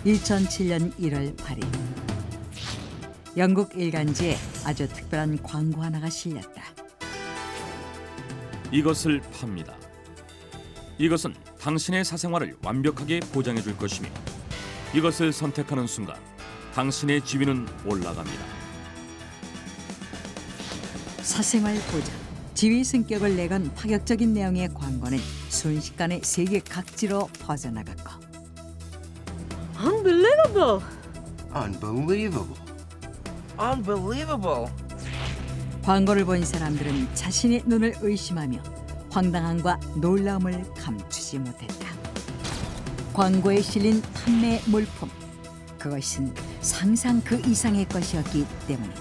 2007년 1월 8일 영국 일간지에 아주 특별한 광고 하나가 실렸다. 이것을 팝니다. 이것은 당신의 사생활을 완벽하게 보장해 줄 것이며 이것을 선택하는 순간 당신의 지위는 올라갑니다. 사생활 보장, 지위 승격을 내건 파격적인 내용의 광고는 순식간에 세계 각지로 퍼져나갔고 Unbelievable! Unbelievable. Unbelievable! 광고를 본 사람들은 자신의 눈을 의심하며 황당함과 놀라움을 감추지 못했다. 광고에 실린 판매 물품, 그것은 상상 그 이상의 것이었기 때문이다.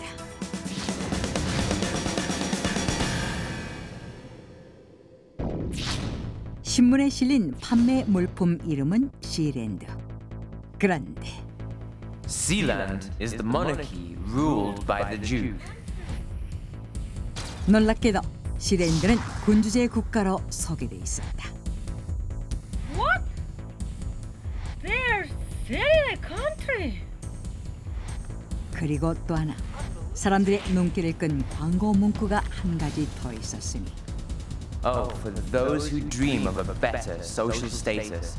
신문에 실린 판매 물품 이름은 시랜드. 그런데 Sealand is the monarchy ruled by the Duke. 놀랍게도 시랜드는 군주제 국가로 소개돼 있었다. What? They're silly country. 그리고 또 하나, 사람들의 눈길을 끈 광고 문구가 한 가지 더 있었으니 Oh, for those who dream of a better social status,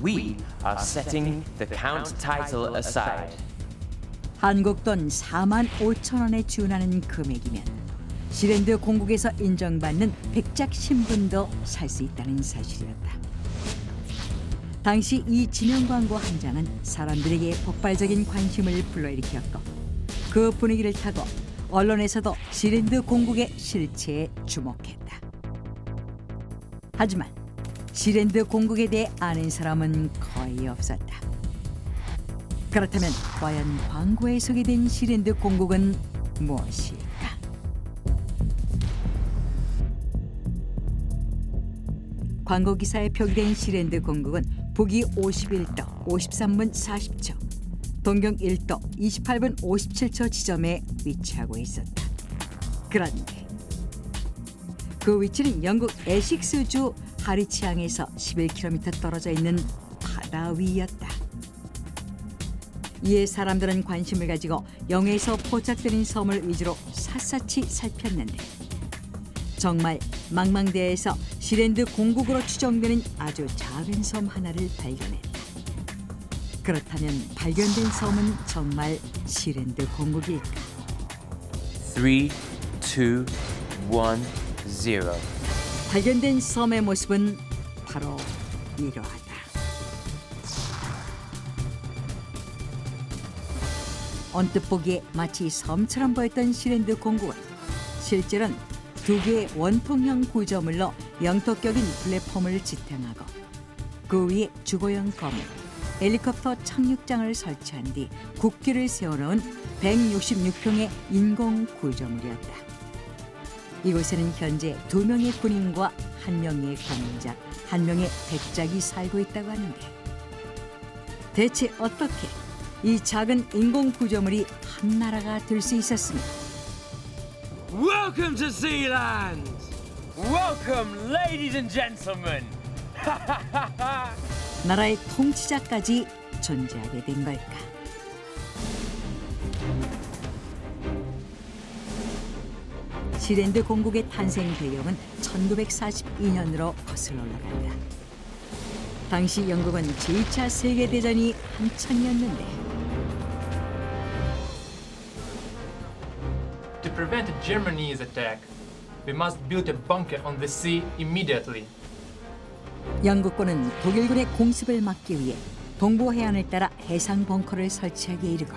we are setting the Count title aside. 한국 돈 4만 5천 원에 준하는 금액이면 시랜드 공국에서 인정받는 백작 신분도 살 수 있다는 사실이었다. 당시 이 지명 광고 한 장은 사람들에게 폭발적인 관심을 불러일으켰고 그 분위기를 타고 언론에서도 시랜드 공국의 실체에 주목했다. 하지만 시랜드 공국에 대해 아는 사람은 거의 없었다. 그렇다면 과연 광고에 소개된 시랜드 공국은 무엇일까? 광고 기사에 표기된 시랜드 공국은 북위 51도 53분 40초, 동경 1도 28분 57초 지점에 위치하고 있었다. 그런데 그 위치는 영국 에식스주 하리치항에서 11km 떨어져 있는 바다 위였다. 이에 사람들은 관심을 가지고 영해에서 포착되는 섬을 위주로 샅샅이 살폈는데 정말 망망대해에서 시랜드 공국으로 추정되는 아주 작은 섬 하나를 발견했다. 그렇다면 발견된 섬은 정말 시랜드 공국일까? 3, 2, 1, 0. 발견된 섬의 모습은 바로 이러하다. 언뜻 보기에 마치 섬처럼 보였던 시랜드 공국은 실제로는 두 개의 원통형 구조물로 영토격인 플랫폼을 지탱하고 그 위에 주거용 건물, 헬리콥터 착륙장을 설치한 뒤 국기를 세워놓은 166평의 인공 구조물이었다. 이곳에는 현재 2명의 군인과 1명의 공작, 1명의 백작이 살고 있다고 하는데 대체 어떻게 이 작은 인공 구조물이 한 나라가 될 수 있었습니까? Welcome to Sealand! Welcome, ladies and gentlemen! 나라의 통치자까지 존재하게 된 걸까? 시랜드 공국의 탄생 배경은 1942년으로 거슬러 올라간다. 당시 영국은 제2차 세계대전이 한창이었는데 To prevent Germany's attack, we must build a bunker on the sea immediately. 영국군은 독일군의 공습을 막기 위해 동부 해안을 따라 해상 벙커를 설치하기에 이르고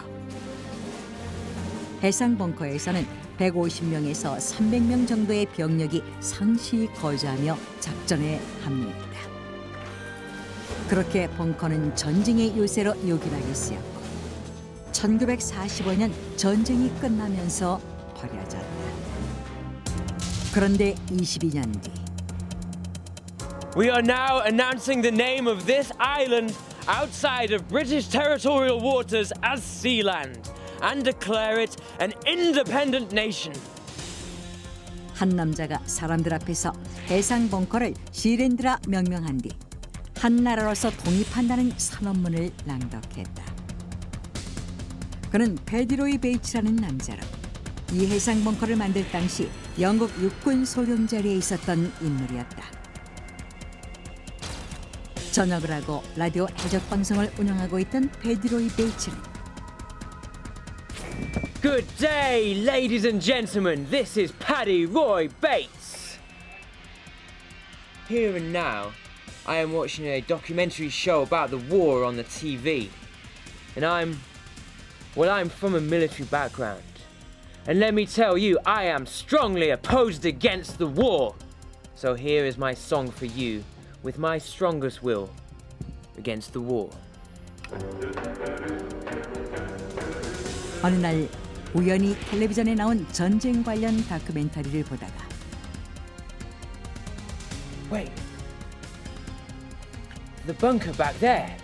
해상 벙커에서는 150명에서 300명 정도의 병력이 상시 거주하며 작전에 합류했다. 그렇게 벙커는 전쟁의 요새로 요긴하게 쓰였고 1945년 전쟁이 끝나면서 버려졌다. 그런데 22년 뒤 We are now announcing the name of this island outside of British territorial waters as Sealand and declare it an independent nation. 한 남자가 사람들 앞에서 해상 벙커를 시랜드라 명명한 뒤 한 나라로서 독립한다는 선언문을 낭독했다. 그는 패디로이 베이츠라는 남자로 이 해상 벙커를 만들 당시 영국 육군 소령 자리에 있었던 인물이었다. 전역을 하고 라디오 해적 방송을 운영하고 있던 패디로이 베이츠는 Good day, ladies and gentlemen. This is Paddy Roy Bates. Here and now, I am watching a documentary show about the war on the TV. And I'm from a military background. And let me tell you, I am strongly opposed against the war. So here is my song for you, with my strongest will against the war. 어느 날 우연히 텔레비전에 나온 전쟁 관련 다큐멘터리를 보다가 Wait. The bunker back there.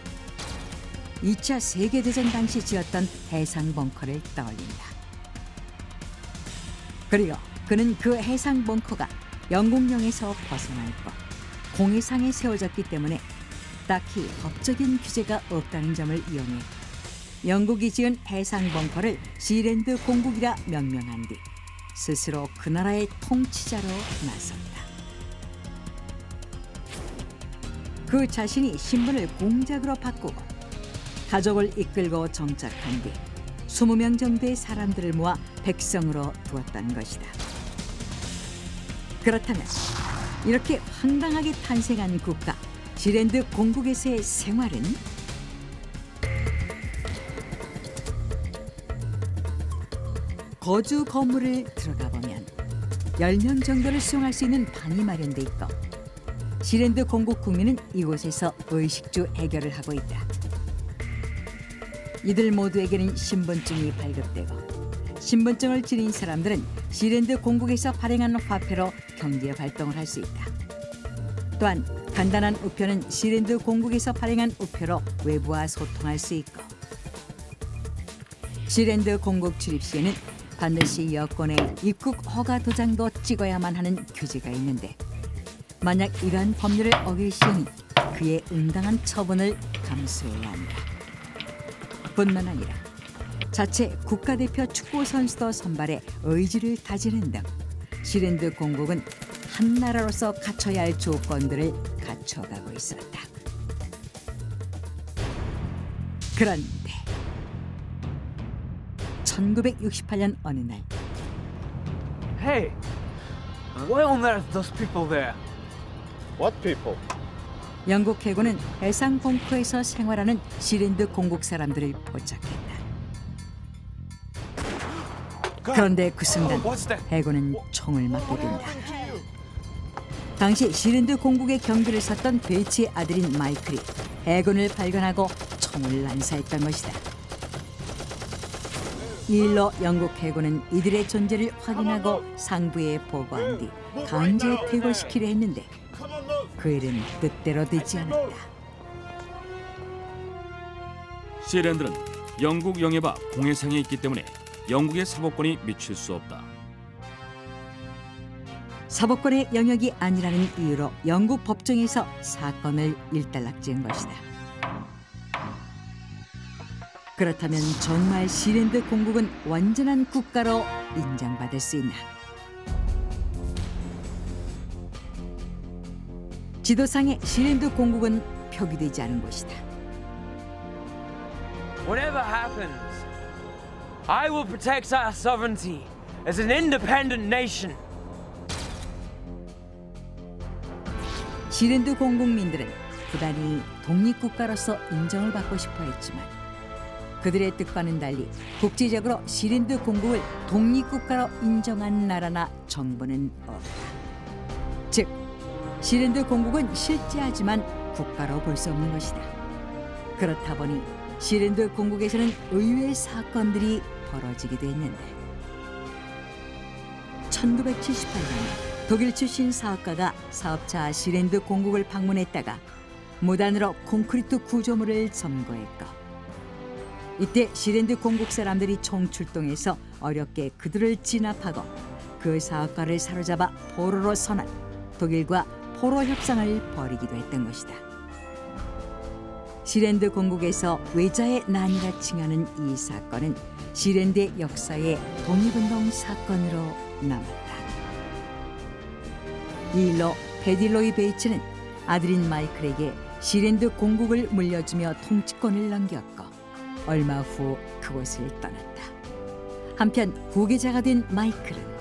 2차 세계대전 당시 지었던 해상 벙커를 떠올린다. 그리고 그는 그 해상 벙커가 영국령에서 벗어나 있고 공해상에 세워졌기 때문에 딱히 법적인 규제가 없다는 점을 이용해 영국이 지은 해상 벙커를 시랜드 공국이라 명명한 뒤 스스로 그 나라의 통치자로 나섰다. 그 자신이 신분을 공작으로 바꾸고 가족을 이끌고 정착한 뒤 20명 정도의 사람들을 모아 백성으로 두었다는 것이다. 그렇다면 이렇게 황당하게 탄생한 국가 시랜드 공국에서의 생활은 거주 건물을 들어가 보면 10명 정도를 수용할 수 있는 방이 마련돼 있고 시랜드 공국 국민은 이곳에서 의식주 해결을 하고 있다. 이들 모두에게는 신분증이 발급되고 신분증을 지닌 사람들은 시랜드 공국에서 발행한 화폐로 경제 활동을 할 수 있다. 또한 간단한 우표는 시랜드 공국에서 발행한 우표로 외부와 소통할 수 있고 시랜드 공국 출입 시에는 반드시 여권에 입국 허가 도장도 찍어야만 하는 규제가 있는데 만약 이러한 법률을 어길 시에는 그의 응당한 처분을 감수해야 한다. 뿐만 아니라 자체 국가대표 축구 선수도 선발해 의지를 다지는 등 시랜드 공국은 한 나라로서 갖춰야 할 조건들을 갖춰가고 있었다. 그런데 1968년 어느 날 Hey, why on earth those people there? What people? 영국 해군은 해상 벙커에서 생활하는 시랜드 공국 사람들을 포착했다. 그런데 그 순간 해군은 총을 맞게 된다. 당시 시랜드 공국의 경비를 섰던 베이츠의 아들인 마이클이 해군을 발견하고 총을 난사했던 것이다. 이 일로 영국 해군은 이들의 존재를 확인하고 상부에 보고한 뒤 강제 퇴거시키려 했는데 그 일은 뜻대로 되지 않았다. 시랜드는 영국 영해바 공해상에 있기 때문에 영국의 사법권이 미칠 수 없다. 사법권의 영역이 아니라는 이유로 영국 법정에서 사건을 일단락지은 것이다. 그렇다면 정말 시랜드 공국은 완전한 국가로 인정받을 수 있나? 지도상에 시랜드 공국은 표기되지 않은 곳이다. Whatever happens, I will protect our sovereignty as an independent nation. 시랜드 공국민들은 부단히 독립국가로서 인정을 받고 싶어 했지만 그들의 뜻과는 달리 국제적으로 시랜드 공국을 독립국가로 인정한 나라나 정부는 없다. 즉, 시랜드 공국은 실제하지만 국가로 볼 수 없는 것이다. 그렇다 보니 시랜드 공국에서는 의외의 사건들이 벌어지기도 했는데 1978년 독일 출신 사업가가 사업차 시랜드 공국을 방문했다가 무단으로 콘크리트 구조물을 점거했고 이때 시랜드 공국 사람들이 총출동해서 어렵게 그들을 진압하고 그 사업가를 사로잡아 포로로 선언 독일과 포로 협상을 벌이기도 했던 것이다. 시랜드 공국에서 외자의 난이라 칭하는 이 사건은 시랜드의 역사의 독립운동 사건으로 남았다. 이 일로 베딜로이 베이츠는 아들인 마이클에게 시랜드 공국을 물려주며 통치권을 넘겼고 얼마 후 그곳을 떠났다. 한편 후계자가 된 마이클은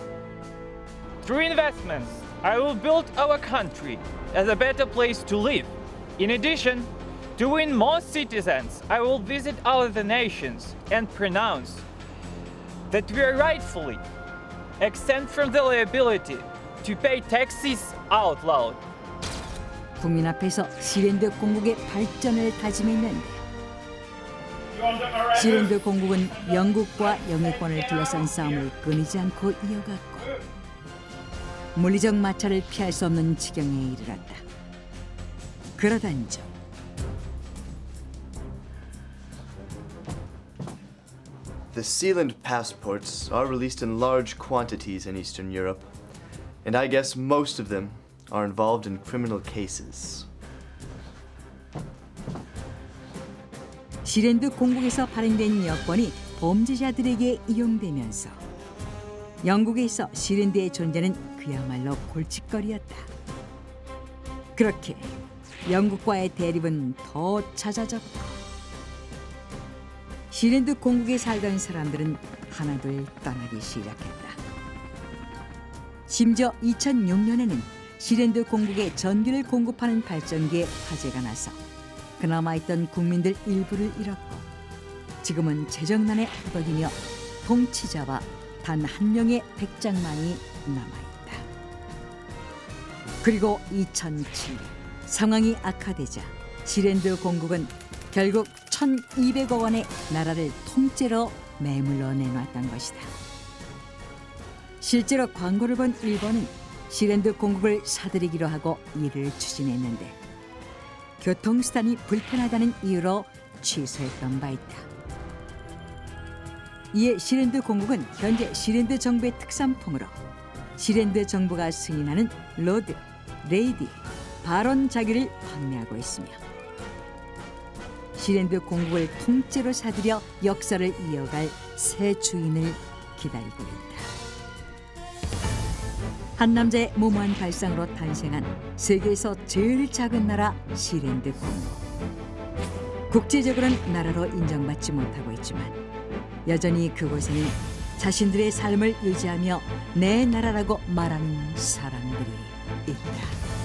Through investments, I will build our country as a better place to live. In addition, to win more citizens, I will visit other nations and pronounce that we are rightfully exempt from the liability to pay taxes out loud. 국민 앞에서 시랜드 공국의 발전을 다짐했는데 시랜드 공국은 영국과 영유권을 둘러싼 싸움을 끊이지 않고 이어갔고 물리적 마찰을 피할 수 없는 지경에 이르렀다. 그러던 중 The Sealand passports are released in large quantities in Eastern Europe, and I guess most of them are involved in criminal cases. 시랜드 공국에서 발행된 여권이 범죄자들에게 이용되면서 영국에서 시랜드의 존재는 그야말로 골칫거리였다. 그렇게 영국과의 대립은 더 잦아졌고 시랜드 공국에 살던 사람들은 하나둘 떠나기 시작했다. 심지어 2006년에는 시랜드 공국에 전기를 공급하는 발전기에 화재가 나서 그나마 있던 국민들 일부를 잃었고 지금은 재정난에 허덕이며 통치자와 단 한 명의 백장만이 남아있다. 그리고 2007년 상황이 악화되자 시랜드 공국은 결국 1,200억 원의 나라를 통째로 매물로 내놨던 것이다. 실제로 광고를 본 일본은 시랜드 공국을 사들이기로 하고 이를 추진했는데 교통수단이 불편하다는 이유로 취소했던 바 있다. 이에 시랜드 공국은 현재 시랜드 정부의 특산품으로 시랜드 정부가 승인하는 로드, 레이디, 바론 자기를 판매하고 있으며 시랜드 공국을 통째로 사들여 역사를 이어갈 새 주인을 기다리고 있다. 한 남자의 무모한 발상으로 탄생한 세계에서 제일 작은 나라 시랜드 공국. 국제적으로는 나라로 인정받지 못하고 있지만 여전히 그곳에는 자신들의 삶을 유지하며 내 나라라고 말하는 사람들이 있다.